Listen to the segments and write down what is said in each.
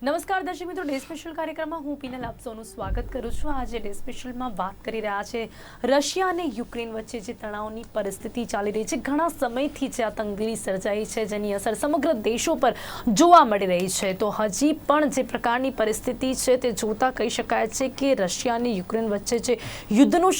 નમસ્કાર દર્શક મિત્રો, ડે સ્પેશિયલ કાર્યક્રમમાં હું પીનલ આપ સૌનું સ્વાગત કરું છું। આજે ડે સ્પેશિયલમાં વાત કરી રહ્યા છે રશિયા અને યુક્રેન વચ્ચે જે તણાવની પરિસ્થિતિ ચાલી રહી છે। ઘણા સમયથી જે આતંકગીરી સર્જાઈ છે, જેની અસર સમગ્ર દેશો પર જોવા મળી રહી છે, તો હજી પણ જે પ્રકારની પરિસ્થિતિ છે તે જોતા કહી શકાય છે કે રશિયા અને યુક્રેન વચ્ચે જે યુદ્ધનું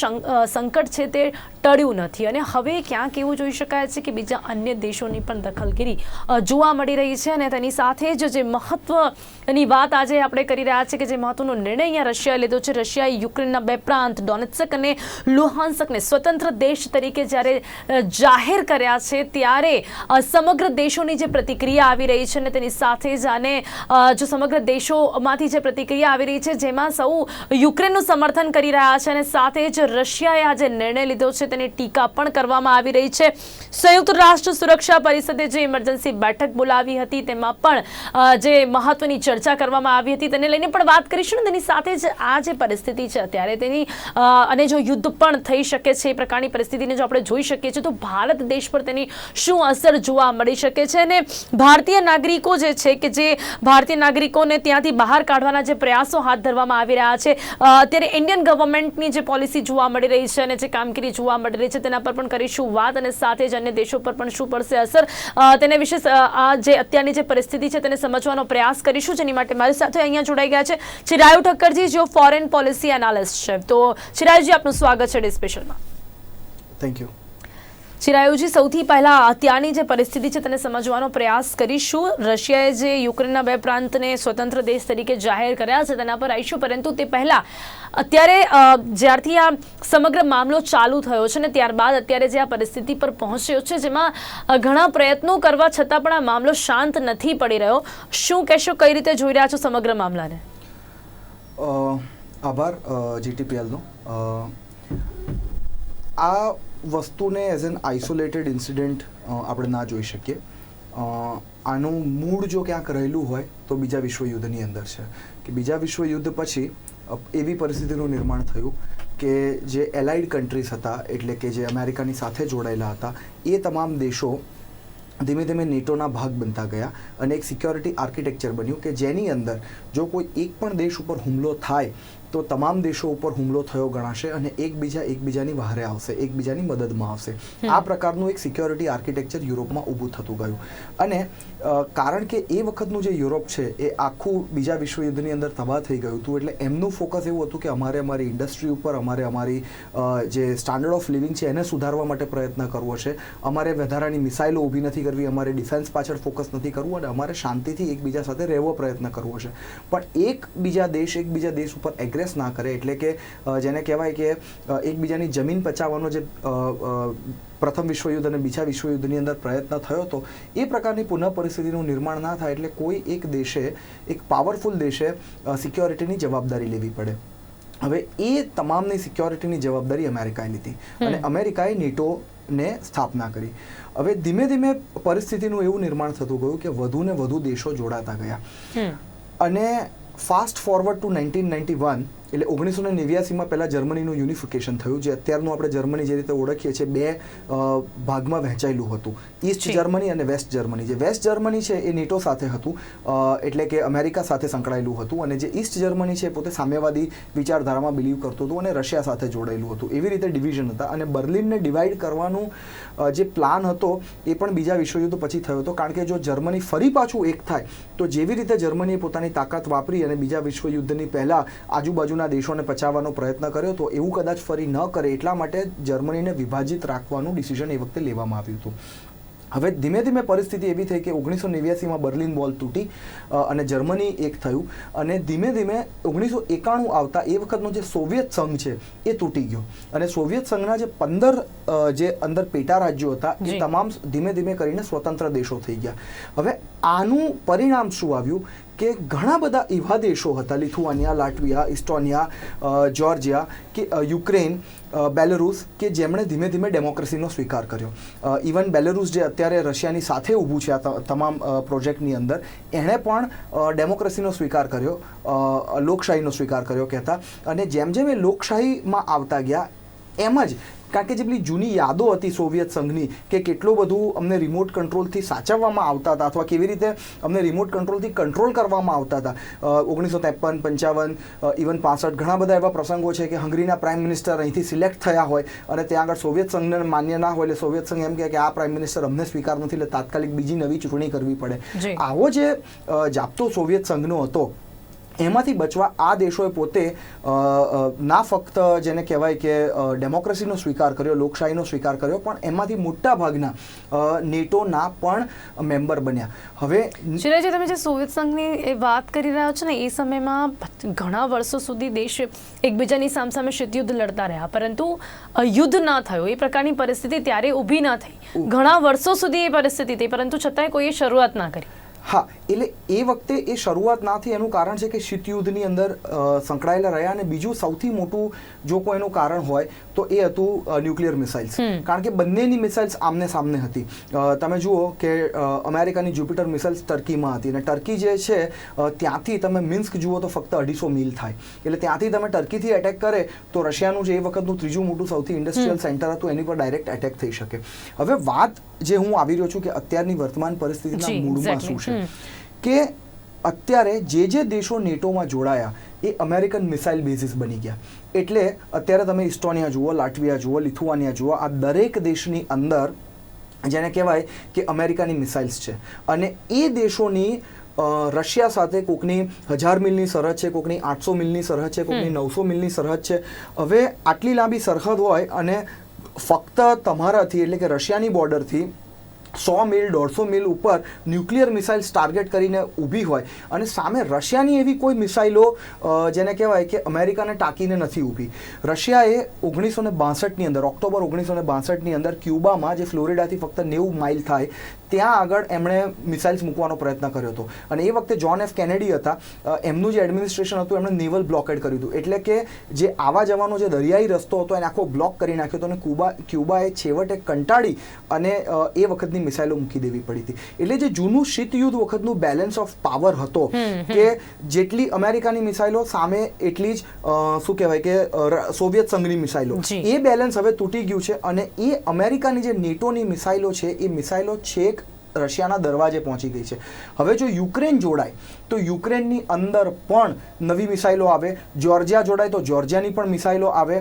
સંકટ છે તે ટળ્યું નથી અને હવે ક્યાંક એવું જોઈ શકાય છે કે બીજા અન્ય દેશોની પણ દખલગીરી જોવા મળી રહી છે। અને તેની સાથે જ જે મહત્વની વાત આજે આપણે કરી રહ્યા છે કે જે મહત્વનો નિર્ણય અહીંયા રશિયાએ લીધો છે। રશિયાએ યુક્રેનના બે પ્રાંત ડોનેત્સ્ક અને લુહાન્સ્કને સ્વતંત્ર દેશ તરીકે જ્યારે જાહેર કર્યા છે, ત્યારે સમગ્ર દેશોની જે પ્રતિક્રિયા આવી રહી છે અને તેની સાથે જ આને જો સમગ્ર દેશોમાંથી જે પ્રતિક્રિયા આવી રહી છે, જેમાં સૌ યુક્રેનનું સમર્થન કરી રહ્યા છે અને સાથે જ રશિયાએ આ જે નિર્ણય લીધો છે તેની ટીકા પણ કરવામાં આવી રહી છે। સંયુક્ત રાષ્ટ્ર સુરક્ષા પરિષદે જે ઇમરજન્સી બેઠક બોલાવી હતી, તેમાં પણ જે મહત્વની ચર્ચા કરવામાં આવી હતી તેને લઈને પણ વાત કરીશું। તેની સાથે જ આ જે પરિસ્થિતિ છે અત્યારે તેની અને જો યુદ્ધ પણ થઈ શકે છે એ પ્રકારની પરિસ્થિતિને જો આપણે જોઈ શકીએ છીએ, તો ભારત દેશ પર તેની શું અસર જોવા મળી શકે છે અને ભારતીય નાગરિકો જે છે કે જે ભારતીય નાગરિકોને ત્યાંથી બહાર કાઢવાના જે પ્રયાસો હાથ ધરવામાં આવી રહ્યા છે, અત્યારે ઇન્ડિયન ગવર્મેન્ટની જે પોલિસી જોવા મળી રહી છે અને જે કામગીરી જોવા મળી રહી છે તેના પર પણ કરીશું વાત અને સાથે જ અન્ય દેશો પર પણ શું પડશે અસર તેને વિશે આ જે અત્યારની જે પરિસ્થિતિ છે તેને સમજવાનો પ્રયાસ કરીશું। જેની માટે મારી સાથે અહીંયા જોડાઈ ગયા છે ચિરાયુ ઠક્કરજી, જો ફોરેન પોલિસી એનાલિસ્ટ છે। તો ચિરાયુજી, આપનું સ્વાગત છે ડે સ્પેશિયલમાં। થેન્ક યુ ચિરાયુજી, સૌથી પહેલા અત્યારની જે પરિસ્થિતિ છે તેને સમજવાનો પ્રયાસ કરીશું। રશિયાએ જે યુક્રેનના બે પ્રાંતને સ્વતંત્ર દેશ તરીકે જાહેર કર્યા છે તેના પર આવીશું, પરંતુ તે પહેલા અત્યારે જ્યારથી આ સમગ્ર મામલો ચાલુ થયો છે ને ત્યારબાદ અત્યારે જે આ પરિસ્થિતિ પર પહોંચ્યો છે, જેમાં ઘણા પ્રયત્નો કરવા છતાં પણ આ મામલો શાંત નથી પડી રહ્યો, શું કહેશો, કઈ રીતે જોઈ રહ્યા છો સમગ્ર મામલાને? આભાર જીટીપીએલનો। આ વસ્તુને એઝ એન આઇસોલેટેડ ઇન્સિડન્ટ આપણે ના જોઈ શકીએ। આનું મૂળ જો ક્યાંક રહેલું હોય તો બીજા વિશ્વયુદ્ધની અંદર છે કે બીજા વિશ્વયુદ્ધ પછી એવી પરિસ્થિતિનું નિર્માણ થયું કે જે એલાઇડ કન્ટ્રીઝ હતા, એટલે કે જે અમેરિકાની સાથે જોડાયેલા હતા, એ તમામ દેશો ધીમે ધીમે નેટોના ભાગ બનતા ગયા અને એક સિક્યોરિટી આર્કિટેક્ચર બન્યું કે જેની અંદર જો કોઈ એક પણ દેશ ઉપર હુમલો થાય તો તમામ દેશો ઉપર હુમલો થયો ગણાશે અને એકબીજાની વહારે આવશે, એકબીજાની મદદમાં આવશે। આ પ્રકારનું એક સિક્યોરિટી આર્કિટેક્ચર યુરોપમાં ઊભું થતું ગયું અને કારણ કે એ વખતનું જે યુરોપ છે એ આખું બીજા વિશ્વયુદ્ધની અંદર તબાહ થઈ ગયું હતું, એટલે એમનું ફોકસ એવું હતું કે અમારે અમારી ઇન્ડસ્ટ્રી ઉપર, અમારે અમારી જે સ્ટાન્ડર્ડ ઓફ લિવિંગ છે એને સુધારવા માટે પ્રયત્ન કરવો છે, અમારે વધારાની મિસાઇલો ઊભી નથી કરવી, અમારે ડિફેન્સ પાછળ ફોકસ નથી કરવું અને અમારે શાંતિથી એકબીજા સાથે રહેવો પ્રયત્ન કરવો છે। પણ એકબીજા દેશ ઉપર એગ્રેસ ના કરે, એટલે કે જેને કહેવાય કે એકબીજાની જમીન પચાવવાનો જે પ્રથમ વિશ્વયુદ્ધ અને બીજા વિશ્વયુદ્ધની અંદર પ્રયત્ન થયો હતો, એ પ્રકારની પુનઃ પરિસ્થિતિનું નિર્માણ ના થાય, એટલે કોઈ એક દેશે, એક પાવરફુલ દેશે સિક્યોરિટીની જવાબદારી લેવી પડે। હવે એ તમામની સિક્યોરિટીની જવાબદારી અમેરિકાએ લીધી અને અમેરિકાએ નેટોને સ્થાપના કરી। હવે ધીમે ધીમે પરિસ્થિતિનું એવું નિર્માણ થતું ગયું કે વધુ ને વધુ દેશો જોડાતા ગયા અને ફાસ્ટ ફોરવર્ડ ટુ 1991 એટલે 1989માં પહેલાં જર્મનીનું યુનિફિકેશન થયું, જે અત્યારનું આપણે જર્મની જે રીતે ઓળખીએ છીએ બે ભાગમાં વહેંચાયેલું હતું, ઈસ્ટ જર્મની અને વેસ્ટ જર્મની। જે વેસ્ટ જર્મની છે એ નેટો સાથે હતું, એટલે કે અમેરિકા સાથે સંકળાયેલું હતું, અને જે ઈસ્ટ જર્મની છે પોતે સામ્યવાદી વિચારધારામાં બિલીવ કરતું હતું અને રશિયા સાથે જોડાયેલું હતું। એવી રીતે ડિવિઝન હતા અને બર્લિનને ડિવાઈડ કરવાનું જે પ્લાન હતો એ પણ બીજા વિશ્વયુદ્ધ પછી થયો હતો, કારણ કે જો જર્મની ફરી પાછું એક થાય તો જેવી રીતે જર્મનીએ પોતાની તાકાત વાપરી અને બીજા વિશ્વયુદ્ધની પહેલાં આજુબાજુના દેશોને પચાવવાનો પ્રયત્ન કર્યો તો એવું કદાચ ફરી ન કરે, એટલા માટે જર્મનીને વિભાજિત રાખવાનું ડિસિઝન એ વખતે લેવામાં આવ્યું હતું। હવે ધીમે ધીમે પરિસ્થિતિ એવી થઈ કે 1989માં બર્લિન વોલ તૂટી અને જર્મની એક થયું અને ધીમે ધીમે 1991 આવતા એ વખતનો જે સોવિયત સંઘ છે એ તૂટી ગયો અને સોવિયત સંઘના જે 15 જે અંદર પેટા રાજ્યો હતા એ તમામ ધીમે ધીમે કરીને સ્વતંત્ર દેશો થઈ ગયા। હવે આનું પરિણામ શું આવ્યું કે ઘણા બધા એવા દેશો હતા, લિથુઆનિયા, લાટવિયા, ઇસ્ટોનિયા, જ્યોર્જિયા કે યુક્રેન, બેલારુસ, કે જેમણે ધીમે ધીમે ડેમોક્રેસીનો સ્વીકાર કર્યો। ઇવન બેલારુસ જે અત્યારે રશિયાની સાથે ઊભું છે આ તમામ પ્રોજેક્ટની અંદર, એણે પણ ડેમોક્રેસીનો સ્વીકાર કર્યો, લોકશાહીનો સ્વીકાર કર્યો કહેતા, અને જેમ જેમ એ લોકશાહીમાં આવતા ગયા એમ જ કારણ કે જે પેલી જૂની યાદો હતી સોવિયત સંઘની કે કેટલું બધું અમને રિમોટ કંટ્રોલથી સાચવવામાં આવતા હતા અથવા કેવી રીતે અમને રિમોટ કંટ્રોલથી કંટ્રોલ કરવામાં આવતા હતા. 1953, 55, ઇવન 65 ઘણા બધા એવા પ્રસંગો છે કે હંગરીના પ્રાઇમ મિનિસ્ટર અહીંથી સિલેક્ટ થયા હોય અને ત્યાં આગળ સોવિયત સંઘને માન્ય ના હોય એટલે સોવિયત સંઘ એમ કહે કે આ પ્રાઇમ મિનિસ્ટર અમને સ્વીકાર નથી એટલે તાત્કાલિક બીજી નવી ચૂંટણી કરવી પડે. આવો જે જાપતો સોવિયત સંઘનો હતો એમાંથી બચવા આ દેશોએ પોતે ના ફક્ત જેને કહેવાય કે ડેમોક્રેસીનો સ્વીકાર કર્યો, લોકશાહીનો સ્વીકાર કર્યો, પણ એમાંથી મોટા ભાગના નેટોના પણ મેમ્બર બન્યા. હવે શિરાજી, તમે જે સોવિયત સંઘની વાત કરી રહ્યા છો ને, એ સમયમાં ઘણા વર્ષો સુધી દેશ એકબીજાની સામસામે શીતયુદ્ધ લડતા રહ્યા, પરંતુ યુદ્ધ ના થયો, એ પ્રકારની પરિસ્થિતિ ત્યારે ઊભી ના થઈ. ઘણા વર્ષો સુધી એ પરિસ્થિતિ થઈ, પરંતુ છતાંય કોઈએ શરૂઆત ના કરી. હા, એટલે એ વખતે એ શરૂઆત ના થઈ એનું કારણ છે કે શીતયુદ્ધની અંદર સંકળાયેલા રહ્યા. અને બીજું સૌથી મોટું જો કોઈનું કારણ હોય તો એ હતું ન્યુક્લિયર મિસાઇલ્સ. કારણ કે બંનેની મિસાઇલ્સ આમને સામને હતી. તમે જુઓ કે અમેરિકાની જ્યુપિટર મિસાઇલ્સ ટર્કીમાં હતી, અને ટર્કી જે છે ત્યાંથી તમે મિન્સ્ક જુઓ તો ફક્ત 250 મીલ થાય. એટલે ત્યાંથી તમે ટર્કીથી એટેક કરે તો રશિયાનું જે એ વખતનું ત્રીજું મોટું સૌથી ઇન્ડસ્ટ્રીયલ સેન્ટર હતું એની પર ડાયરેક્ટ એટેક થઈ શકે. હવે વાત જે હું આવી રહ્યો છું કે અત્યારની વર્તમાન પરિસ્થિતિના મૂળમાં શું છે કે અત્યારે જે દેશો નેટોમાં જોડાયા એ અમેરિકન મિસાઇલ બેઝિસ બની ગયા. એટલે અત્યારે તમે ઇસ્ટોનિયા જુઓ, લાટવિયા જુઓ, લિથુઆનિયા જુઓ, આ દરેક દેશની અંદર જેને કહેવાય કે અમેરિકાની મિસાઇલ્સ છે. અને એ દેશોની રશિયા સાથે કોકની 1000 મીલની સરહદ છે, કોકની 800 મીલની સરહદ છે, કોકની 900 મીલની સરહદ છે. હવે આટલી લાંબી સરહદ હોય અને ફક્ત તમારાથી એટલે કે રશિયાની બોર્ડરથી 100 મીલ 150 મીલ ઉપર ન્યુક્લિયર મિસાઇલ્સ ટાર્ગેટ કરીને ઊભી હોય અને સામે રશિયાની એવી કોઈ મિસાઇલો જેને કહેવાય કે અમેરિકાને ટાંકીને નથી ઊભી. રશિયાએ 1962ની અંદર, ઓક્ટોબર 1962ની અંદર ક્યુબામાં, જે ફ્લોરિડાથી ફક્ત 90 માઇલ થાય, ત્યાં આગળ એમણે મિસાઇલ્સ મૂકવાનો પ્રયત્ન કર્યો હતો. અને એ વખતે જોન એફ કેનેડી હતા, એમનું જે એડમિનિસ્ટ્રેશન હતું એમણે નેવલ બ્લોકેડ કર્યું હતું. એટલે કે જે આવા જવાનો જે દરિયાઈ રસ્તો હતો એને આખો બ્લોક કરી નાખ્યો હતો. અને ક્યુબાએ છેવટે કંટાળી અને એ વખતની મિસાઇલો મૂકી દેવી પડી હતી. એટલે જે જૂનું શીતયુદ્ધ વખતનું બેલેન્સ ઓફ પાવર હતો કે જેટલી અમેરિકાની મિસાઇલો સામે એટલી જ શું કહેવાય કે સોવિયત સંઘની મિસાઇલો, એ બેલેન્સ હવે તૂટી ગયું છે. અને એ અમેરિકાની જે નેટોની મિસાઇલો છે એ મિસાઇલો છેક રશિયાના દરવાજે પહોંચી ગઈ છે. હવે જો યુક્રેન જોડાય તો યુક્રેનની અંદર પણ નવી મિસાઇલો આવે, જ્યોર્જિયા જોડાય તો જ્યોર્જિયાની પણ મિસાઇલો આવે,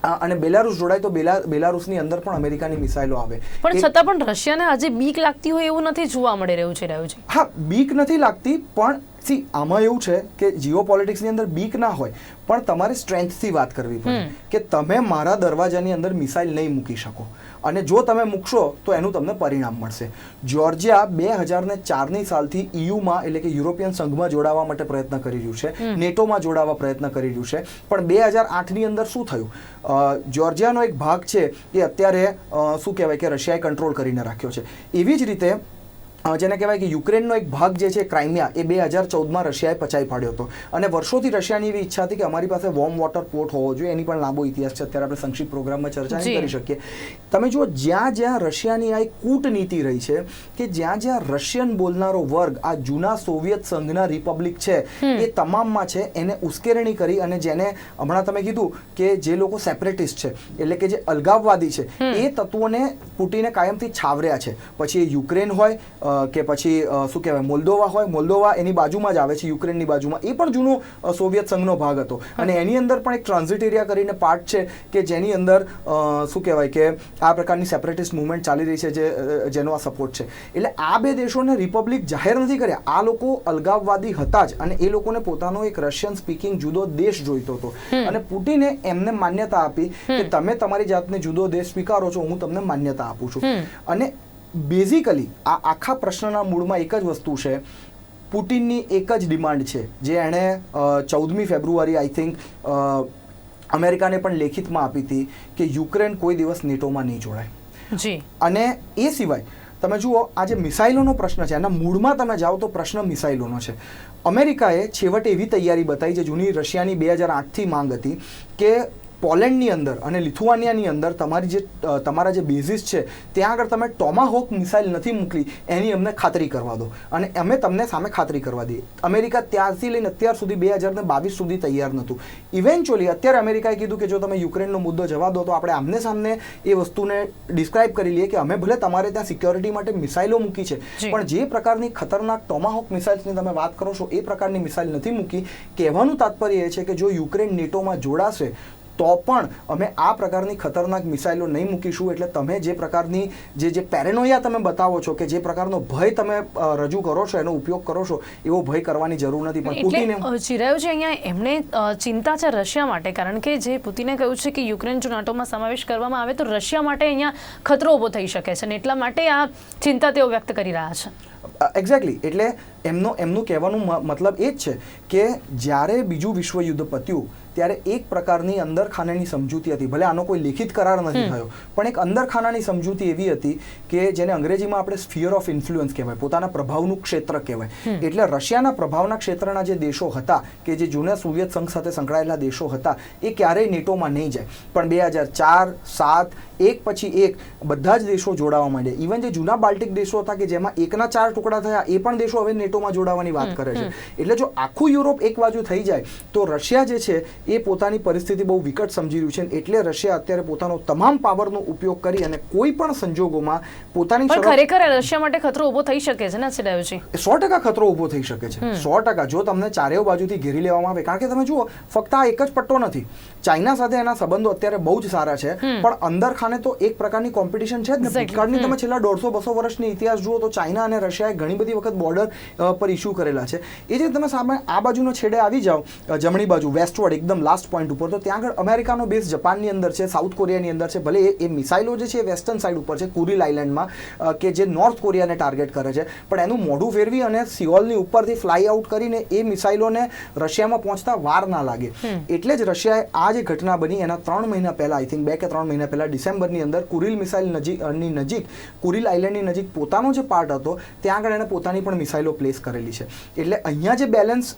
અને બેલારુસ જોડાય તો બેલારુસની અંદર પણ અમેરિકાની મિસાઇલો આવે. પણ છતાં પણ રશિયાને આજે બીક લાગતી હોય એવું નથી જોવા મળી રહ્યું છે. હા, બીક નથી લાગતી, પણ આમાં એવું છે કે જીઓ પોલિટિક્સની અંદર બીક ના હોય, પણ તમારે સ્ટ્રેન્થથી વાત કરવી પડે કે તમે મારા દરવાજાની અંદર મિસાઇલ નહીં મૂકી શકો, અને જો તમે મૂકશો તો એનું તમને પરિણામ મળશે. જ્યોર્જિયા 2004ની સાલથી EUમાં એટલે કે યુરોપિયન સંઘમાં જોડાવા માટે પ્રયત્ન કરી રહ્યું છે, નેટોમાં જોડાવા પ્રયત્ન કરી રહ્યું છે. પણ 2008ની અંદર શું થયું? જ્યોર્જિયાનો એક ભાગ છે એ અત્યારે શું કહેવાય કે રશિયાએ કંટ્રોલ કરીને રાખ્યો છે. એવી જ રીતે જેને કહેવાય કે યુક્રેનનો એક ભાગ જે છે ક્રાઇમિયા, એ 2014માં રશિયાએ પચાવી પાડ્યો હતો. અને વર્ષોથી રશિયાની એવી ઈચ્છા હતી કે અમારી પાસે વોર્મ વોટર પોર્ટ હોવો જોઈએ. એની પણ લાંબો ઇતિહાસ છે, અત્યારે આપણે સંક્ષિપ્ત પ્રોગ્રામમાં ચર્ચા નહીં કરી શકીએ. તમે જુઓ, જ્યાં રશિયાની આ એક કૂટનીતિ રહી છે કે જ્યાં રશિયન બોલનારો વર્ગ આ જૂના સોવિયત સંઘના રિપબ્લિક છે એ તમામમાં છે, એને ઉશ્કેરણી કરી અને જેને હમણાં તમે કીધું કે જે લોકો સેપરેટિસ્ટ છે એટલે કે જે અલગાવવાદી છે એ તત્વોને પુટિને કાયમથી છાવર્યા છે. પછી એ યુક્રેન હોય કે પછી શું કહેવાય મોલ્દોવા હોય. મોલ્દોવા એની બાજુમાં જ આવે છે, યુક્રેનની બાજુમાં. એ પણ જૂનો સોવિયત સંઘનો ભાગ હતો. અને એની અંદર પણ એક ટ્રાન્ઝિટ એરિયા કરીને પાર્ટ છે કે જેની અંદર શું કહેવાય કે આ પ્રકારની સેપરેટિસ્ટ મુવમેન્ટ ચાલી રહી છે, જેનો આ સપોર્ટ છે. એટલે આ બે દેશોને રિપબ્લિક જાહેર નથી કર્યા. આ લોકો અલગાવવાદી હતા જ, અને એ લોકોને પોતાનો એક રશિયન સ્પીકિંગ જુદો દેશ જોઈતો હતો. અને પુટિને એમને માન્યતા આપી કે તમે તમારી જાતને જુદો દેશ સ્વીકારો છો, હું તમને માન્યતા આપું છું. અને બેઝિકલી આ આખા પ્રશ્નના મૂળમાં એક જ વસ્તુ છે, પુટિનની એક જ ડિમાન્ડ છે જે એણે 14મી ફેબ્રુઆરી આઈ થિંક અમેરિકાને પણ લેખિતમાં આપી હતી કે યુક્રેન કોઈ દિવસ નેટોમાં નહીં જોડાય. અને એ સિવાય તમે જુઓ, આ જે મિસાઇલોનો પ્રશ્ન છે એના મૂળમાં તમે જાઓ તો પ્રશ્ન મિસાઇલોનો છે. અમેરિકાએ છેવટે એવી તૈયારી બતાવી જે જૂની રશિયાની 2008થી માંગ હતી કે પોલેન્ડની અંદર અને લિથુઆનિયાની અંદર તમારા જે બેઝિસ છે ત્યાં આગળ તમે ટોમાહોક મિસાઇલ નથી મોકલી એની અમને ખાતરી કરવા દો અને અમે તમને સામે ખાતરી કરવા દઈએ. અમેરિકા ત્યારથી લઈને અત્યાર સુધી 2022 સુધી તૈયાર નહોતું. ઇવેન્ચ્યુઅલી અત્યારે અમેરિકાએ કીધું કે જો તમે યુક્રેનનો મુદ્દો જવા દો તો આપણે આમને સામને એ વસ્તુને ડિસ્ક્રાઇબ કરી લઈએ કે અમે ભલે તમારે ત્યાં સિક્યોરિટી માટે મિસાઇલો મૂકી છે પણ જે પ્રકારની ખતરનાક ટોમાહોક મિસાઇલ્સની તમે વાત કરો છો એ પ્રકારની મિસાઇલ નથી મૂકી. કહેવાનું તાત્પર્ય એ છે કે જો યુક્રેન નેટોમાં જોડાશે તો પણ અમે આ પ્રકારની ખતરનાક મિસાઇલો નહીં મૂકીશું. એટલે તમે જે પ્રકારની જે પેરેનોયા તમે બતાવો છો કે જે પ્રકારનો ભય તમે રજૂ કરો છો એનો ઉપયોગ કરો છો એવો ભય કરવાની જરૂર નથી. પણ પુતિને ચિરાયુ છે અહીંયા એમને ચિંતા છે રશિયા માટે, કારણ કે જે પુતિને કહ્યું છે કે યુક્રેન જો નાટોમાં સમાવેશ કરવામાં આવે તો રશિયા માટે અહીંયા ખતરો ઊભો થઈ શકે છે અને એટલા માટે આ ચિંતા તેઓ વ્યક્ત કરી રહ્યા છે. એક્ઝેક્ટલી. એટલે એમનું કહેવાનું મતલબ એ જ છે કે જ્યારે બીજું વિશ્વયુદ્ધ પત્યું ત્યારે એક પ્રકારની અંદરખાનાની સમજૂતી હતી. ભલે આનો કોઈ લેખિત કરાર નથી થયો પણ એક અંદરખાનાની સમજૂતી એવી હતી કે જેને અંગ્રેજીમાં આપણે સ્ફિયર ઓફ ઇન્ફ્લુઅન્સ કહેવાય, પોતાના પ્રભાવનું ક્ષેત્ર કહેવાય. એટલે રશિયાના પ્રભાવના ક્ષેત્રના જે દેશો હતા કે જે જૂના સોવિયત સંઘ સાથે સંકળાયેલા દેશો હતા એ ક્યારેય નેટોમાં નહીં જાય. પણ 2004, 2007 એક પછી એક બધા જ દેશો જોડાવા માંડ્યા. ઇવન જે જૂના બાલ્ટિક દેશો હતા કે જેમાં એકના 4 ટુકડા થયા એ પણ દેશો હવે નેટોમાં જોડાવાની વાત કરે છે. એટલે જો આખું યુરોપ એક બાજુ થઈ જાય તો રશિયા જે છે એ પોતાની પરિસ્થિતિ બહુ વિકટ સમજી રહ્યું છે. એટલે રશિયા અત્યારે પોતાનો તમામ પાવરનો ઉપયોગ કરી અને કોઈ પણ સંજોગોમાં પોતાની ખરેખર રશિયા માટે ખતરો ઊભો થઈ શકે છે ને ચિરાયુજી? 100% ખતરો ઊભો થઈ શકે છે. 100% જો તમને ચારેય બાજુથી ઘેરી લેવામાં આવે. કારણ કે તમે જુઓ ફક્ત આ એક જ પટ્ટો નથી. ચાઇના સાથે એના સંબંધો અત્યારે બહુ જ સારા છે પણ અંદર ખાને તો એક પ્રકારની કોમ્પિટિશન છે જ ને. ભૂતકાળની તમે છેલ્લા 150-200 વર્ષની ઇતિહાસ જુઓ તો ચાઇના અને રશિયાએ ઘણી બધી વખત બોર્ડર પર ઇસ્યુ કરેલા છે. એ જે તમે સામે આ બાજુનો છેડે આવી જાઓ જમણી બાજુ વેસ્ટવર્ડ એકદમ લાસ્ટ પોઈન્ટ ઉપર તો ત્યાં આગળ અમેરિકાનો બેઝ જાપાનની અંદર છે, સાઉથ કોરિયાની અંદર છે. ભલે એ મિસાઇલો જે છે એ વેસ્ટર્ન સાઇડ ઉપર છે કુરીલ આઇલેન્ડમાં કે જે નોર્થ કોરિયાને ટાર્ગેટ કરે છે પણ એનું મોઢું ફેરવી અને સિયોલની ઉપરથી ફ્લાય આઉટ કરીને એ મિસાઇલોને રશિયામાં પહોંચતા વાર ના લાગે. એટલે જ રશિયાએ આ જે ઘટના બની એના 3 મહિના પહેલા આઈ થિંક 2 કે 3 મહિના પહેલા ડિસેમ્બરની અંદર કુરીલ મિસાઇલ નજીક કુરીલ આઇલેન્ડની નજીક પોતાનો જે પાર્ટ હતો ત્યાં આગળ એને પોતાની પણ મિસાઇલો પ્લેસ કરેલી છે. એટલે અહીંયા જે બેલેન્સ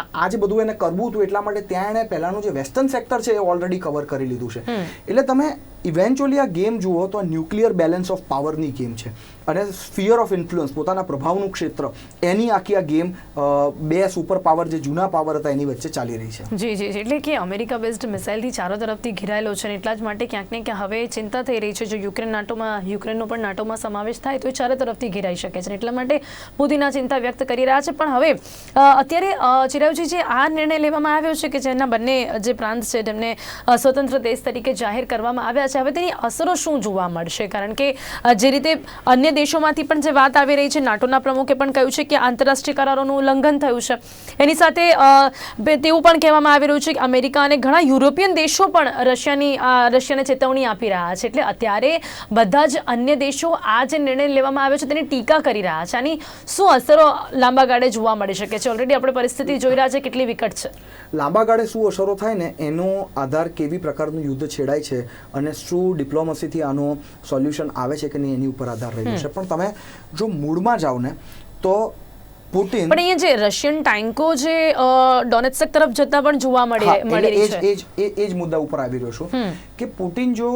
આ જે બધું એને કરવું હતું એટલા માટે ત્યાં એને પહેલાનું જે વેસ્ટર્ન સેક્ટર છે એ ઓલરેડી કવર કરી લીધું છે. એટલે તમે ઇવેન્ચ્યુઅલી આ ગેમ જુઓ તો આ ન્યુક્લિયર બેલેન્સ ઓફ પાવરની ગેમ છે અને સ્ફિયર ઓફ ઇન્ફ્લુઅન્સ પોતાના પ્રભાવનું ક્ષેત્ર એની આખી આ ગેમ બે સુપર પાવર જે જૂના પાવર હતા એની વચ્ચે ચાલી રહી છે. જી જી એટલે કે અમેરિકા બેઝડ મિસાઇલથી ચારો તરફથી ઘેરાયેલો છે અને એટલા જ માટે ક્યાંક ને ક્યાંક હવે ચિંતા થઈ રહી છે જો યુક્રેનનો પણ નાટોમાં સમાવેશ થાય તો એ ચારે તરફથી ઘેરાઈ શકે છે. એટલા માટે પુતિન આ ચિંતા વ્યક્ત કરી રહ્યા છે. પણ હવે અત્યારે ચિરાયુજી જે આ નિર્ણય લેવામાં આવ્યો છે કે જેના બંને જે પ્રાંત છે તેમને સ્વતંત્ર દેશ તરીકે જાહેર કરવામાં આવ્યા છે હવે તેની અસરો શું જોવા મળશે? કારણ કે જે રીતે અન્ય દેશોમાંથી પણ જે વાત આવી રહી છે નાટોના પ્રમુખે પણ કહ્યું છે કે આંતરરાષ્ટ્રીય કરારોનું ઉલ્લંઘન થયું છે. એની સાથે તેવું પણ કહેવામાં આવી રહ્યું છે કે અમેરિકા અને ઘણા યુરોપિયન દેશો પણ રશિયાને ચેતવણી આપી રહ્યા છે. એટલે અત્યારે બધા જ અન્ય દેશો આ જે નિર્ણય લેવામાં આવ્યો છે તેની ટીકા કરી રહ્યા છે. આની શું અસરો લાંબા ગાળે જોવા મળી શકે છે? ઓલરેડી આપણે પરિસ્થિતિ જોઈ રહ્યા છે કેટલી વિકટ છે. લાંબા ગાળે શું અસરો થાય ને એનો આધાર કેવી પ્રકારનું યુદ્ધ છેડાય છે અને શું ડિપ્લોમસીથી આનો સોલ્યુશન આવે છે કે નહીં એની ઉપર આધાર રહેલો છે. પણ તમે જો મૂળમાં જાઓ ને તો પુતિન પણ અહીંયા જે રશિયન ટેન્કો જે ડોનેટ્સ્ક તરફ જતા પણ જોવા મળી રહી છે એ જ મુદ્દા ઉપર આવી રહ્યો છું કે પુતિન જો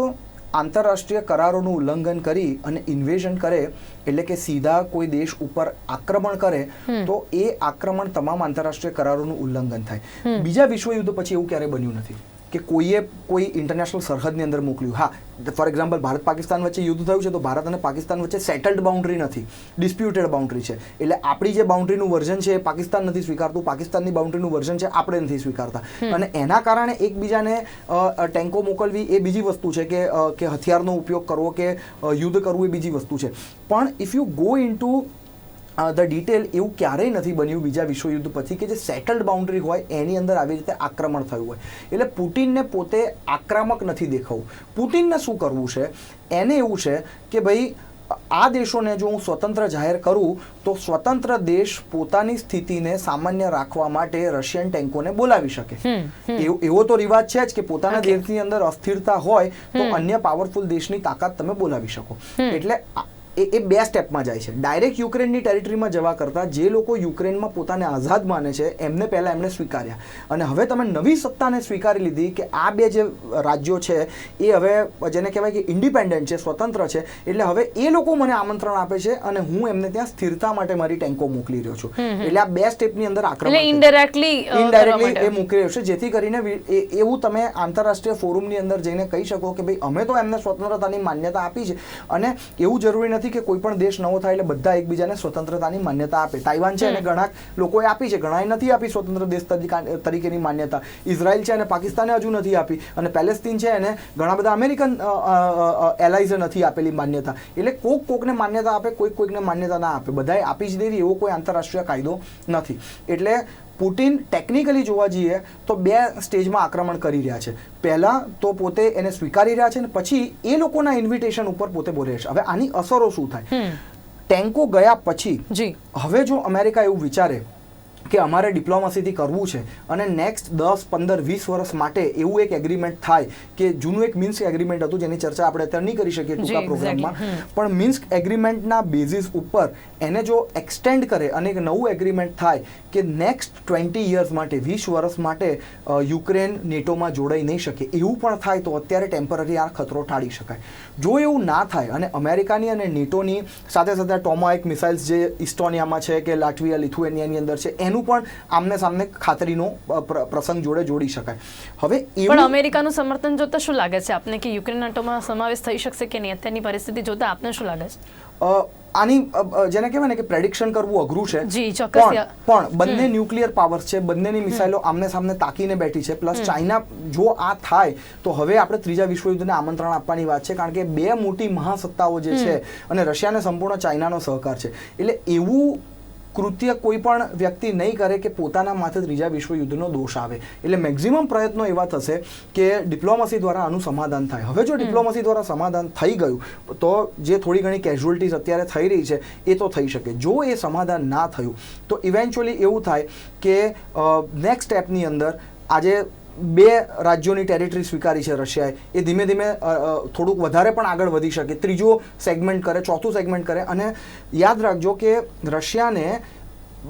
આંતરરાષ્ટ્રીય કરારોનું ઉલ્લંઘન કરી અને ઇન્વેઝન કરે એટલે કે સીધા કોઈ દેશ ઉપર આક્રમણ કરે તો એ આક્રમણ તમામ આંતરરાષ્ટ્રીય કરારોનું ઉલ્લંઘન થાય. બીજા વિશ્વયુદ્ધ પછી એવું ક્યારે બન્યું નથી કે કોઈએ કોઈ ઇન્ટરનેશનલ સરહદની અંદર મોકલ્યું. હા, ફોર એક્ઝામ્પલ ભારત પાકિસ્તાન વચ્ચે યુદ્ધ થયું છે તો ભારત અને પાકિસ્તાન વચ્ચે સેટલડ બાઉન્ડ્રી નથી, ડિસ્પ્યુટેડ બાઉન્ડ્રી છે. એટલે આપણી જે બાઉન્ડ્રીનું વર્ઝન છે એ પાકિસ્તાન નથી સ્વીકારતું, પાકિસ્તાનની બાઉન્ડ્રીનું વર્ઝન છે આપણે નથી સ્વીકારતા અને એના કારણે એકબીજાને ટેન્કો મોકલવી એ બીજી વસ્તુ છે કે હથિયારનો ઉપયોગ કરવો કે યુદ્ધ કરવું એ બીજી વસ્તુ છે. પણ if you go into the detail એવું ક્યારેય નથી બન્યું બીજા વિશ્વયુદ્ધ પછી કે જે સેટલડ બાઉન્ડ્રી હોય એની અંદર આવી રીતે આક્રમણ થયું હોય. એટલે પુતિનને પોતે આક્રમક નથી દેખાવું. પુતિનને શું કરવું છે? એને એવું છે કે ભાઈ આ દેશોને જો હું સ્વતંત્ર જાહેર કરું તો સ્વતંત્ર દેશ પોતાની સ્થિતિને સામાન્ય રાખવા માટે રશિયન ટેન્કોને બોલાવી શકે. એવો તો રિવાજ છે જ કે પોતાના દેશની અંદર અસ્થિરતા હોય તો અન્ય પાવરફુલ દેશની તાકાત તમે બોલાવી શકો. એટલે એ બે સ્ટેપમાં જાય છે. ડાયરેક્ટ યુક્રેનની ટેરિટરીમાં જવા કરતાં જે લોકો યુક્રેનમાં પોતાને આઝાદ માને છે એમને પહેલાં એમણે સ્વીકાર્યા, અને હવે તમે નવી સત્તાને સ્વીકારી લીધી કે આ બે જે રાજ્યો છે એ હવે જેને કહેવાય કે ઇન્ડિપેન્ડન્ટ છે, સ્વતંત્ર છે, એટલે હવે એ લોકો મને આમંત્રણ આપે છે અને હું એમને ત્યાં સ્થિરતા માટે મારી ટેન્કો મોકલી રહ્યો છું. એટલે આ બે સ્ટેપની અંદર આક્રમણ ઇનડાયરેક્ટલી એ મોકલી રહ્યો છે, જેથી કરીને એવું તમે આંતરરાષ્ટ્રીય ફોરમની અંદર જઈને કહી શકો કે ભાઈ અમે તો એમને સ્વતંત્રતાની માન્યતા આપી છે, અને એવું જરૂરી નથી કે કોઈ પણ દેશ નવો થાય એટલે બધા એકબીજાને સ્વતંત્રતાની માન્યતા આપે. તાઇવાન છે અને ઘણા લોકોએ આપી છે, ઘણાએ નથી આપી સ્વતંત્ર દેશ તરીકેની માન્યતા. ઇઝરાયલ છે અને પાકિસ્તાને હજુ નથી આપી, અને પેલેસ્તીન છે એને ઘણા બધા અમેરિકન એલાઇઝે નથી આપેલી માન્યતા. એટલે કોકને માન્યતા આપે, કોઈકને માન્યતા ના આપે, બધાએ આપી જ દેવી એવો કોઈ આંતરરાષ્ટ્રીય કાયદો નથી. એટલે પુટિન ટેકનિકલી જોવા જઈએ તો બે સ્ટેજમાં આક્રમણ કરી રહ્યા છે. પહેલાં તો પોતે એને સ્વીકારી રહ્યા છે અને પછી એ લોકોના ઇન્વિટેશન ઉપર પોતે બોલે છે. હવે આની અસરો શું થાય? ટેન્કો ગયા પછી હવે જો અમેરિકા એવું વિચારે કે અમારે ડિપ્લોમસીથી કરવું છે અને નેક્સ્ટ 10, 15, 20 વર્ષ માટે એવું એક એગ્રીમેન્ટ થાય કે જૂનું એક મિન્સ્ક એગ્રીમેન્ટ હતું જેની ચર્ચા આપણે અત્યારે નહીં કરી શકીએ ટૂંકા પ્રોગ્રામમાં, પણ મિન્સ્ક એગ્રીમેન્ટના બેઝિસ ઉપર એને જો એક્સટેન્ડ કરે અને એક નવું એગ્રીમેન્ટ થાય કે નેક્સ્ટ 20 યર્સ માટે, 20 વર્ષ માટે યુક્રેન નેટોમાં જોડાઈ નહીં શકે, એવું પણ થાય તો અત્યારે ટેમ્પરરી આ ખતરો ટાળી શકાય. જો એવું ના થાય અને અમેરિકાની અને નેટોની સાથે સાથે ટોમાહોક મિસાઇલ્સ જે ઇસ્ટોનિયામાં છે કે લાટવિયા, લિથુએનિયાની અંદર છે એનું પણ આમને સામને ખાતરીનો પ્રસંગ જોડે જોડી શકાય. હવે પણ અમેરિકાનું સમર્થન જોતા શું લાગે છે આપને કે યુક્રેન નાટોમાં સમાવેશ થઈ શકશે કે નહીં? અત્યારની પરિસ્થિતિ જોતા આપને શું લાગે છે? આની જેને કહેવાય ને કે પ્રેડિક્શન કરવું અઘરું છે, પણ બંને ન્યુક્લિયર પાવર્સ છે, બંનેની મિસાઇલો આમને સામને તાકીને બેઠી છે. પ્લસ ચાઇના જો આ થાય તો હવે આપણે ત્રીજા વિશ્વયુદ્ધને આમંત્રણ આપવાની વાત છે, કારણ કે બે મોટી મહાસત્તાઓ જે છે અને રશિયાને સંપૂર્ણ ચાઇનાનો સહકાર છે. એટલે એવું કૃત્ય કોઈ પણ વ્યક્તિ નહીં કરે કે પોતાના માથે ત્રીજા વિશ્વયુદ્ધનો દોષ આવે. એટલે મેક્ઝિમમ પ્રયત્નો એવા થશે કે ડિપ્લોમસી દ્વારા આનું સમાધાન થાય. હવે જો ડિપ્લોમસી દ્વારા સમાધાન થઈ ગયું તો જે થોડી ઘણી કેઝ્યુઅલ્ટીઝ અત્યારે થઈ રહી છે એ તો થઈ શકે. જો એ સમાધાન ના થયું તો ઇવેન્ચ્યુઅલી એવું થાય કે નેક્સ્ટ સ્ટેપની અંદર આજે બે રાજ્યોની ટેરિટરી સ્વીકારી છે રશિયાએ, એ ધીમે ધીમે થોડુંક વધારે પણ આગળ વધી શકે, ત્રીજો સેગમેન્ટ કરે, ચોથું સેગમેન્ટ કરે. અને યાદ રાખજો કે રશિયાને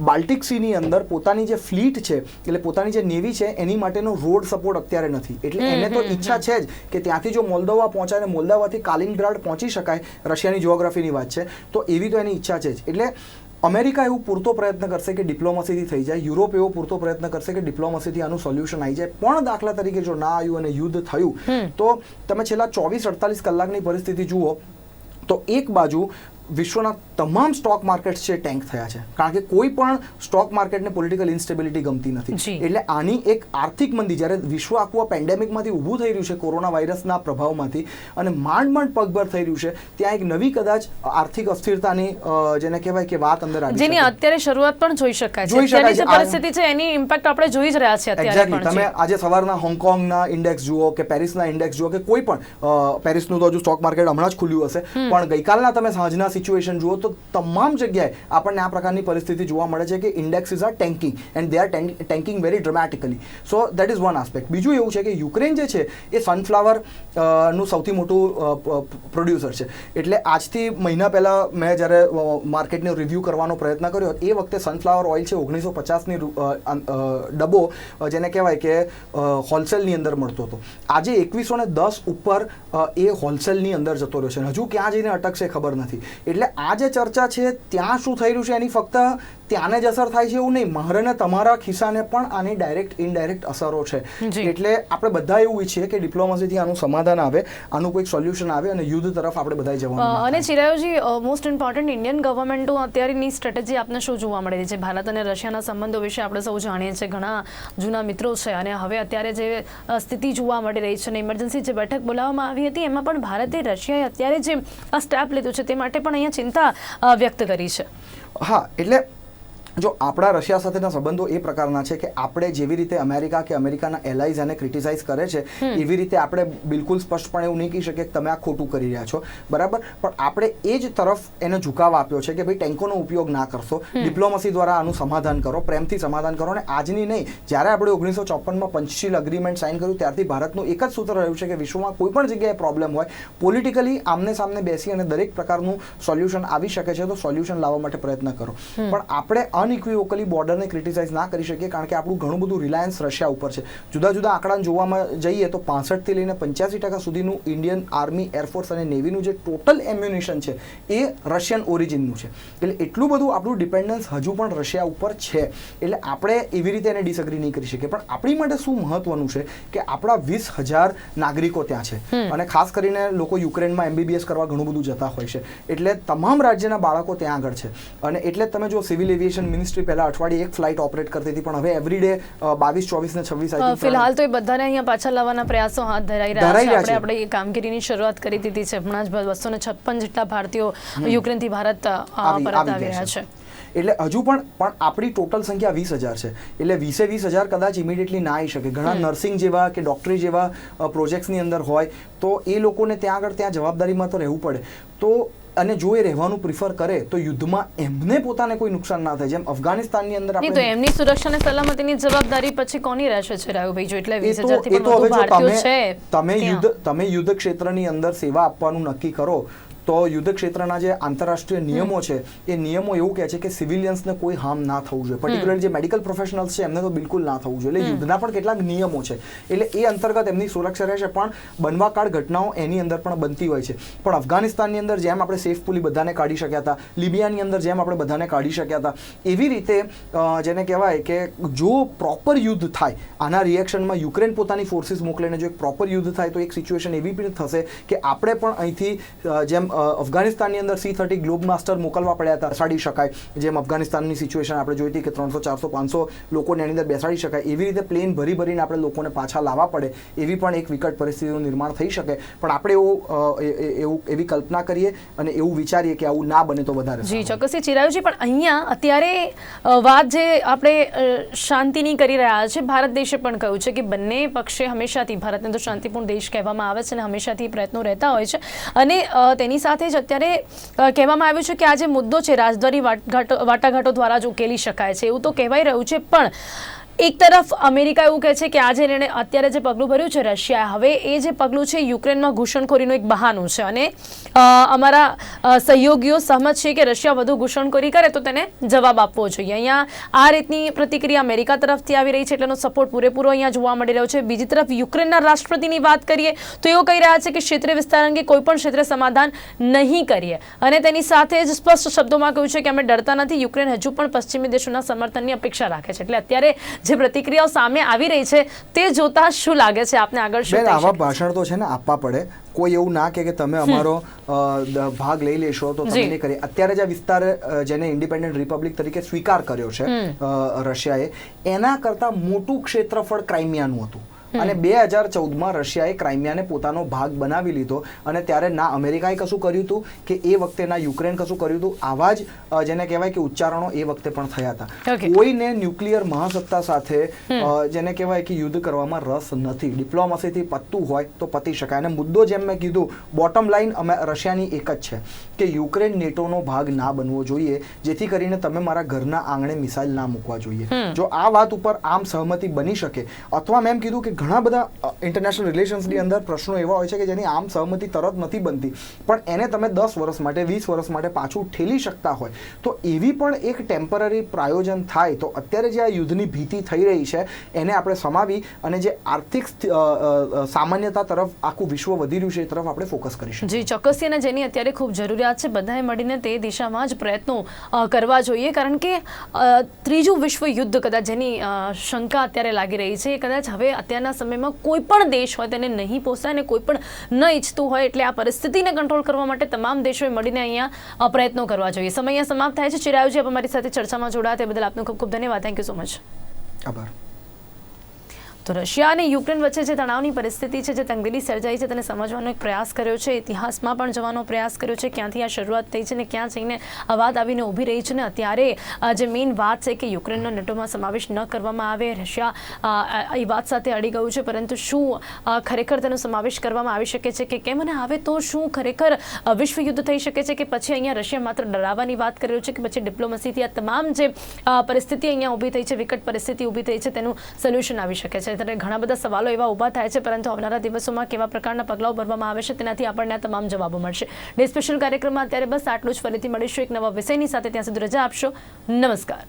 બાલ્ટિક સીની અંદર પોતાની જે ફ્લીટ છે, એટલે પોતાની જે નેવી છે એની માટેનો રોડ સપોર્ટ અત્યારે નથી. એટલે એને તો ઈચ્છા છે જ કે ત્યાંથી જો મોલ્દોવા પહોંચાય અને મોલ્દોવાથી કાલિનગ્રાડ પહોંચી શકાય, રશિયાની જિયોગ્રાફીની વાત છે, તો એવી તો એની ઈચ્છા છે જ. એટલે અમેરિકા એવું પૂરતો પ્રયત્ન કરશે કે ડિપ્લોમસીથી થઈ જાય, યુરોપ એવો પૂરતો પ્રયત્ન કરશે કે ડિપ્લોમસીથી આનું સોલ્યુશન આવી જાય. પણ દાખલા તરીકે જો ના આવ્યું અને યુદ્ધ થયું તો તમે છેલ્લા 24-48 કલાકની પરિસ્થિતિ જુઓ તો એક બાજુ વિશ્વના તમામ સ્ટોક માર્કેટ્સ છે ટેન્ક થયા છે, કારણ કે કોઈ પણ સ્ટોક માર્કેટને પોલિટિકલ ઇન્સ્ટેબિલિટી ગમતી નથી. એટલે આની એક આર્થિક મંદી, જ્યારે વિશ્વ આખું આ પેન્ડેમિકમાંથી ઊભું થઈ રહ્યું છે કોરોના વાયરસના પ્રભાવમાંથી અને માંડ પગભર થઈ રહ્યું છે, ત્યાં એક નવી કદાચ આર્થિક અસ્થિરતાની જેને કહેવાય કે વાત અંદર આવી, જેની અત્યારે શરૂઆત પણ જોઈ શકાય છે. અત્યારની જે પરિસ્થિતિ છે એની ઇમ્પેક્ટ આપણે જોઈ જ રહ્યા છીએ અત્યારે પણ. તમે આજે સવારના હોંગકોંગના ઇન્ડેક્સ જુઓ કે પેરિસના ઇન્ડેક્સ જુઓ કે કોઈ પણ, પેરિસનું તો હજુ સ્ટોક માર્કેટ હમણાં જ ખુલ્યું હશે, પણ ગઈકાલના તમે સાંજના સિચ્યુએશન જુઓ તો તમામ જગ્યાએ આપણને આ પ્રકારની પરિસ્થિતિ જોવા મળે છે કે indices are tanking and they are tanking very dramatically. So that is one aspect. બીજું એવું છે કે યુક્રેન જે છે એ સનફ્લાવર નું સૌથી મોટું પ્રોડ્યુસર છે. એટલે આજથી મહિના પહેલાં મેં જ્યારે માર્કેટનો રિવ્યૂ કરવાનો પ્રયત્ન કર્યો એ વખતે સનફ્લાવર ઓઇલ છે 1950ની ડબ્બો જેને કહેવાય કે હોલસેલની અંદર મળતો હતો. આજે 2110 ઉપર એ હોલસેલની અંદર જતો રહ્યો છે. હજુ ક્યાં જઈને અટકશે ખબર નથી. એટલે આ જે ચર્ચા છે ત્યાં શું થઈ રહ્યું છે એની ફક્ત ત્યાંને જ અસર થાય છે એવું નહીં, મારે ને તમારા ખિસ્સાને પણ આની ડાયરેક્ટ ઇનડાયરેક્ટ અસરો છે. એટલે આપણે બધા એવું ઈચ્છીએ કે ડિપ્લોમસીથી આનું સમાધાન આવે, આનું કોઈક સોલ્યુશન આવે અને યુદ્ધ તરફ આપણે બધા જવાનું. અને ચિરાયુજી, મોસ્ટ ઇમ્પોર્ટન્ટ ઇન્ડિયન ગવર્મેન્ટો અત્યારની સ્ટ્રેટેજી આપને શું જોવા મળે છે? ભારત અને રશિયાના સંબંધો વિશે આપણે સૌ જાણીએ છીએ, ઘણા જૂના મિત્રો છે, અને હવે અત્યારે જે સ્થિતિ જોવા મળી રહી છે અને ઇમરજન્સી જે બેઠક બોલાવવામાં આવી હતી એમાં પણ ભારતે રશિયાએ અત્યારે જે સ્ટેપ લીધું છે તે માટે પણ અહીંયા ચિંતા વ્યક્ત કરી છે. હા, એટલે જો આપણા રશિયા સાથેના સંબંધો એ પ્રકારના છે કે આપણે જેવી રીતે અમેરિકા કે અમેરિકાના એલાઇઝ એને ક્રિટિસાઇઝ કરે છે એવી રીતે આપણે બિલકુલ સ્પષ્ટપણે એવું નહીં કહી શકીએ કે તમે આ ખોટું કરી રહ્યા છો, બરાબર. પણ આપણે એ જ તરફ એને ઝુકાવ આપ્યો છે કે ભાઈ ટેન્કોનો ઉપયોગ ના કરશો, ડિપ્લોમસી દ્વારા આનું સમાધાન કરો, પ્રેમથી સમાધાન કરો. અને આજની નહીં, જ્યારે આપણે 1954માં પંચશીલ અગ્રીમેન્ટ સાઇન કર્યું ત્યારથી ભારતનું એક જ સૂત્ર રહ્યું છે કે વિશ્વમાં કોઈ પણ જગ્યાએ પ્રોબ્લેમ હોય, પોલિટિકલી આમને સામને બેસી અને દરેક પ્રકારનું સોલ્યુશન આવી શકે છે તો સોલ્યુશન લાવવા માટે પ્રયત્ન કરો. પણ આપણે અનઇક્વિવોકલી બોર્ડરને ક્રિટિસાઇઝ ના કરી શકીએ કારણ કે આપણું ઘણું બધું રિલાયન્સ રશિયા ઉપર છે. જુદા જુદા આંકડા જોવામાં જઈએ તો 65% થી લઈને 85% સુધીનું ઇન્ડિયન આર્મી, એરફોર્સ અને નેવીનું જે ટોટલ એમ્યુનિશન છે એ રશિયન ઓરિજિનનું છે. એટલે એટલું બધું આપણું ડિપેન્ડન્સ હજુ પણ રશિયા ઉપર છે. એટલે આપણે એવી રીતે એને ડિસએગ્રી નહીં કરી શકીએ. પણ આપણી માટે શું મહત્વનું છે કે આપણા 20,000 નાગરિકો ત્યાં છે અને ખાસ કરીને લોકો યુક્રેનમાં MBBS કરવા ઘણું બધું જતા હોય છે. એટલે તમામ રાજ્યના બાળકો ત્યાં આગળ છે. અને એટલે તમે જો સિવિલ એવિએશન મિનિસ્ટ્રી પહેલા અઠવાડિયે એક ફ્લાઇટ ઓપરેટ કરતી હતી, પણ હવે એવરીડે 22, 24 ને 26 ફિલહાલ તો એ બધાને અહીંયા પાછા લાવવાના પ્રયાસો હાથ ધરાઈ રહ્યા છે. આપણે એ કામગીરીની શરૂઆત કરી દીધી છે. હમણાં જ 256 જેટલા ભારતીયો યુક્રેનથી ભારત પરત આવી રહ્યા છે. એટલે હજુ પણ આપણી ટોટલ સંખ્યા 20,000 છે. એટલે 20,000 કદાચ ઇમિડિયેટલી ના આવી શકે. ઘણા નર્સિંગ જેવા કે ડોક્ટરી જેવા પ્રોજેક્ટ્સની અંદર હોય તો એ લોકોને ત્યાં આગળ ત્યાં જવાબદારીમાં તો રહેવું પડે. તો અને જો એ રહેવાનું પ્રિફર કરે તો યુદ્ધમાં એમને પોતાને કોઈ નુકસાન ના થાય. જેમ અફઘાનિસ્તાનની અંદર આપણે તો એમની સુરક્ષા અને સલામતીની જવાબદારી પછી કોની રહેશે છે રાહુલભાઈ? જો એટલે 20,000 થી પણ વધુ ભારતીયો છે, તમે યુદ્ધ ક્ષેત્રની અંદર સેવા આપવાનું નક્કી કરો તો યુદ્ધ ક્ષેત્રના જે આંતરરાષ્ટ્રીય નિયમો છે એ નિયમો એવું કહે છે કે સિવિલિયન્સને કોઈ હાર્મ ના થવું જોઈએ. પર્ટિક્યુલરલી જે મેડિકલ પ્રોફેશનલ્સ છે એમને તો બિલકુલ ના થવું જોઈએ. એટલે યુદ્ધના પણ કેટલાક નિયમો છે. એટલે એ અંતર્ગત એમની સુરક્ષા રહેશે. પણ બનવાકાળ ઘટનાઓ એની અંદર પણ બનતી હોય છે. પણ અફઘાનિસ્તાનની અંદર જેમ આપણે સેફફુલી બધાને કાઢી શક્યા હતા, લિબિયાની અંદર જેમ આપણે બધાને કાઢી શક્યા હતા, એવી રીતે જેને કહેવાય કે જો પ્રોપર યુદ્ધ થાય, આના રિએક્શનમાં યુક્રેન પોતાની ફોર્સિસ મોકલીને જો એક પ્રોપર યુદ્ધ થાય તો એક સિચ્યુએશન એવી પણ થશે કે આપણે પણ અહીંથી જેમ અફઘાનિસ્તાનની અંદર C-30 ગ્લોબ માસ્ટર મોકલવા પડ્યા હતા, બેસાડી શકાય. જેમ અફઘાનિસ્તાનની સિચ્યુએશન આપણે જોઈ હતી કે 300, 400, 500 લોકોને એની અંદર બેસાડી શકાય. એવી રીતે પ્લેન ભરીને આપણે લોકોને પાછા લાવવા પડે એવી પણ એક વિકટ પરિસ્થિતિનું નિર્માણ થઈ શકે. પણ આપણે એવી કલ્પના કરીએ અને એવું વિચારીએ કે આવું ના બને તો વધારે. જી ચોક્કસથી ચિરાયુજી, પણ અહીંયા અત્યારે વાત જે આપણે શાંતિની કરી રહ્યા છે, ભારત દેશે પણ કહ્યું છે કે બંને પક્ષે હંમેશાથી, ભારતને તો શાંતિપૂર્ણ દેશ કહેવામાં આવે છે અને હંમેશાથી પ્રયત્નો રહેતા હોય છે. અને તેની સાથે જ અત્યારે કહેવામાં આવ્યું છે કે આ જે મુદ્દો છે રાજદ્વારી વાટાઘાટો દ્વારા જ ઉકેલી શકાય છે એવું તો કહેવાય રહ્યું છે. પણ એક તરફ અમેરિકા એવું કહે છે કે આ જે નિર્ણય અત્યારે જે પગલું ભર્યું છે રશિયા, હવે એ જે પગલું છે યુક્રેનમાં ઘૂસણખોરીનું એક બહાનું છે અને અમારા સહયોગીઓ સહમત છે કે રશિયા વધુ ઘૂસણખોરી કરે તો તેને જવાબ આપવો જોઈએ. અહીંયા આ રીતની પ્રતિક્રિયા અમેરિકા તરફથી આવી રહી છે, એટલેનો સપોર્ટ પૂરેપૂરો અહીંયા જોવા મળી રહ્યો છે. બીજી તરફ યુક્રેનના રાષ્ટ્રપતિની વાત કરીએ તો એઓ કહી રહ્યા છે કે ક્ષેત્રીય વિસ્તાર અંગે કોઈ પણ ક્ષેત્રે સમાધાન નહીં કરીએ અને તેની સાથે જ સ્પષ્ટ શબ્દોમાં કહ્યું છે કે અમે ડરતા નથી, યુક્રેન હજુ પણ પશ્ચિમી દેશોના સમર્થનની અપેક્ષા રાખે છે. એટલે અત્યારે જે પ્રતિક્રિયાઓ સામે આવી રહી છે તે જોતા શું લાગે છે આપને આગળ? શું આવા ભાષણ તો છે ને આપવા પડે. કોઈ એવું ના કે તમે અમારો ભાગ લઈ લેશો તો તમે નહીં કરી. અત્યારે જે વિસ્તાર જેને ઇન્ડિપેન્ડન્ટ રિપબ્લિક તરીકે સ્વીકાર કર્યો છે રશિયાએ, એના કરતા મોટું ક્ષેત્રફળ ક્રાઇમિયાનું હતું. અને 2014માં રશિયાએ ક્રાઇમિયાને પોતાનો ભાગ બનાવી લીધો અને ત્યારે ના અમેરિકાએ કશું કર્યું હતું કે એ વખતે ના યુક્રેન કશું કર્યું હતું. આવા જ જેને કહેવાય કે ઉચ્ચારણો એ વખતે પણ થયા હતા. કોઈને ન્યુક્લિયર મહાસત્તા સાથે જેને કહેવાય કે યુદ્ધ કરવામાં રસ નથી. ડિપ્લોમસીથી પતતું હોય તો પતી શકાય. અને મુદ્દો જેમ મેં કીધું, બોટમ લાઈન રશિયાની એક જ છે કે યુક્રેન નેટોનો ભાગ ના બનવો જોઈએ, જેથી કરીને તમે મારા ઘરના આંગણે મિસાઇલ ના મૂકવા જોઈએ. જો આ વાત ઉપર આમ સહમતિ બની શકે, અથવા મેં કીધું કે ઘણા બધા ઇન્ટરનેશનલ રિલેશન્સની અંદર પ્રશ્નો એવા હોય છે કે જેની આમ સહમતિ તરત નથી બનતી, પણ એને તમે 10 વર્ષ માટે 20 વર્ષ માટે પાછું ઠેલી શકતા હોય તો એવી પણ એક ટેમ્પરરી પ્રાયોજન થાય તો અત્યારે જે આ યુદ્ધની ભીતિ થઈ રહી છે એને આપણે સમાવી અને જે આર્થિક સામાન્યતા તરફ આખું વિશ્વ વધી રહ્યું છે એ તરફ આપણે ફોકસ કરીશું. જી ચોક્કસથી, અને જેની અત્યારે ખૂબ જરૂરિયાત છે. બધાએ મળીને તે દિશામાં જ પ્રયત્નો કરવા જોઈએ, કારણ કે ત્રીજું વિશ્વ યુદ્ધ કદાચ જેની શંકા અત્યારે લાગી રહી છે, કદાચ હવે અત્યારના સમયમાં કોઈ પણ દેશ હોય તેને નહીં પોસાય અને કોઈ પણ ન ઈચ્છતું હોય. એટલે આ પરિસ્થિતિને કંટ્રોલ કરવા માટે તમામ દેશોએ મળીને અહીંયા પ્રયત્નો કરવા જોઈએ. સમય અહીંયા સમાપ્ત થાય છે. ચિરાયુજી, આપ અમારી સાથે ચર્ચામાં જોડાયા તે બદલ આપનો ખૂબ ખૂબ ધન્યવાદ. Thank you so much. આભાર. તો રશિયા અને યુક્રેન વચ્ચે જે તણાવની પરિસ્થિતિ છે, જે તંગદિલી સર્જાઈ છે, તેને સમજવાનો એક પ્રયાસ કર્યો છે, ઇતિહાસમાં પણ જવાનો પ્રયાસ કર્યો છે, ક્યાંથી આ શરૂઆત થઈ છે ને ક્યાં જઈને આ વાત આવીને ઊભી રહી છે. ને અત્યારે જે મેઇન વાત છે કે યુક્રેનનો નેટોમાં સમાવેશ ન કરવામાં આવે, રશિયા એ વાત સાથે અડી ગયું છે, પરંતુ શું ખરેખર તેનો સમાવેશ કરવામાં આવી શકે છે કે કેમ, અને આવે તો શું ખરેખર વિશ્વયુદ્ધ થઈ શકે છે કે પછી અહીંયા રશિયા માત્ર ડરાવવાની વાત કરી રહ્યું છે કે પછી ડિપ્લોમસીથી આ તમામ જે પરિસ્થિતિ અહીંયા ઊભી થઈ છે, વિકટ પરિસ્થિતિ ઊભી થઈ છે, તેનું સોલ્યુશન આવી શકે છે. ત્યારે ઘણા બધા સવાલો એવા ઊભા થાય છે, પરંતુ આવનારા દિવસોમાં કેવા પ્રકારના પગલાઓ ભરવામાં આવે છે તેનાથી આપણને આ તમામ જવાબો મળશે. ડે સ્પેશિયલ કાર્યક્રમમાં અત્યારે બસ આટલું જ. ફરીથી મળીશું એક નવા વિષયની સાથે. ત્યાં સુધી રજા આપશો. નમસ્કાર.